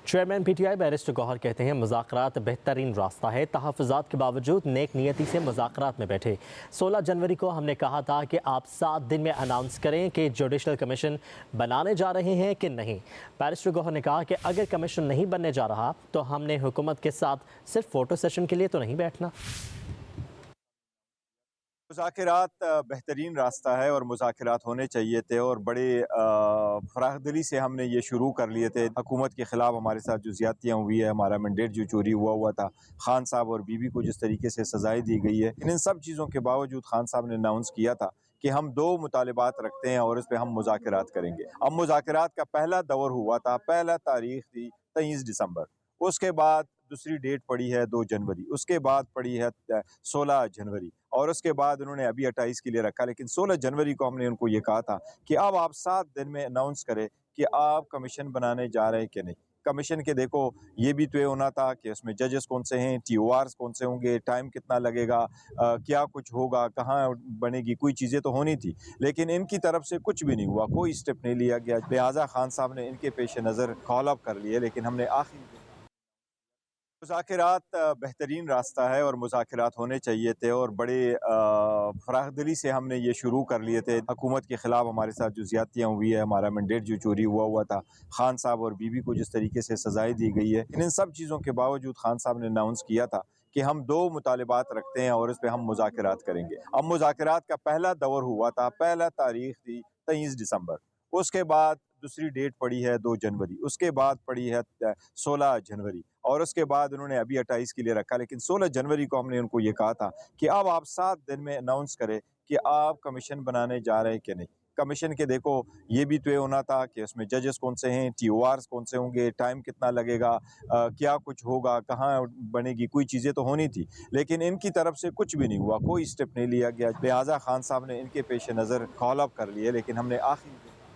Chairman P T I barrister Gohar کہتے ہیں مذاکرات بہترین راستہ ہے، تحفظات کے باوجود نیک نیتی سے مذاکرات میں بیٹھے۔ 16 جنوری کو ہم نے کہا تھا کہ آپ 7 دن میں اناؤنس کریں کہ جوڈیشل کمیشن بنانے جا رہے ہیں کہ نہیں۔ بیرسٹر گوہر نے کہا کہ اگر کمیشن نہیں بننے جا رہا تو ہم نے حکومت کے ساتھ صرف فوٹو سیشن کے لیے تو نہیں بیٹھنا۔ مذاکرات بہترین راستہ ہے اور مذاکرات ہونے چاہیے تھے، اور بڑے فراخ دلی سے ہم نے یہ شروع کر لیے تھے۔ حکومت کے خلاف ہمارے ساتھ جو زیادتیاں ہوئی ہے، ہمارا مینڈیٹ جو چوری ہوا تھا، خان صاحب اور بی بی کو جس طریقے سے سزائیں دی گئی ہے، ان سب چیزوں کے باوجود خان صاحب نے اناؤنس کیا تھا کہ ہم 2 مطالبات رکھتے ہیں اور اس پہ ہم مذاکرات کریں گے۔ اب مذاکرات کا پہلا دور ہوا تھا، پہلا تاریخ تھی 23 دسمبر، اس کے بعد دوسری ڈیٹ پڑی ہے 2 جنوری، اس کے بعد پڑی ہے 16 جنوری، اور اس کے بعد انہوں نے ابھی 28 کے لیے رکھا۔ لیکن 16 جنوری کو ہم نے ان کو یہ کہا تھا کہ اب آپ 7 دن میں اناؤنس کریں کہ آپ کمیشن بنانے جا رہے ہیں کہ نہیں۔ کمیشن کے دیکھو یہ بھی طے ہونا تھا کہ اس میں ججز کون سے ہیں، ٹی او آرز کون سے ہوں گے، ٹائم کتنا لگے گا، کیا کچھ ہوگا، کہاں بنے گی، کوئی چیزیں تو ہونی تھی، لیکن ان کی طرف سے کچھ بھی نہیں ہوا، کوئی اسٹیپ نہیں لیا گیا۔ لہٰذا خان صاحب نے ان کے پیش نظر کال اپ کر لیے، لیکن ہم نے آخری مذاکرات بہترین راستہ ہے اور مذاکرات ہونے چاہیے تھے، اور بڑے فراخ دلی سے ہم نے یہ شروع کر لیے تھے۔ حکومت کے خلاف ہمارے ساتھ جو زیادتیاں ہوئی ہے، ہمارا مینڈیٹ جو چوری ہوا تھا، خان صاحب اور بی بی کو جس طریقے سے سزائیں دی گئی ہے، ان سب چیزوں کے باوجود خان صاحب نے اناؤنس کیا تھا کہ ہم 2 مطالبات رکھتے ہیں اور اس پہ ہم مذاکرات کریں گے۔ اب مذاکرات کا پہلا دور ہوا تھا، پہلا تاریخ تھی 23 دسمبر، اس کے بعد دوسری ڈیٹ پڑی ہے 2 جنوری، اس کے بعد پڑی ہے 16 جنوری، اور اس کے بعد انہوں نے ابھی 28 کے لیے رکھا۔ لیکن 16 جنوری کو ہم نے ان کو یہ کہا تھا کہ اب آپ 7 دن میں اناؤنس کریں کہ آپ کمیشن بنانے جا رہے ہیں کہ نہیں۔ کمیشن کے دیکھو یہ بھی طے ہونا تھا کہ اس میں ججز کون سے ہیں، ٹی او آرز کون سے ہوں گے، ٹائم کتنا لگے گا، کیا کچھ ہوگا، کہاں بنے گی، کوئی چیزیں تو ہونی تھی، لیکن ان کی طرف سے کچھ بھی نہیں ہوا، کوئی اسٹیپ نہیں لیا گیا۔ لہٰذا خان صاحب نے ان کے پیش نظر کال اپ کر لیے، لیکن ہم نے آخری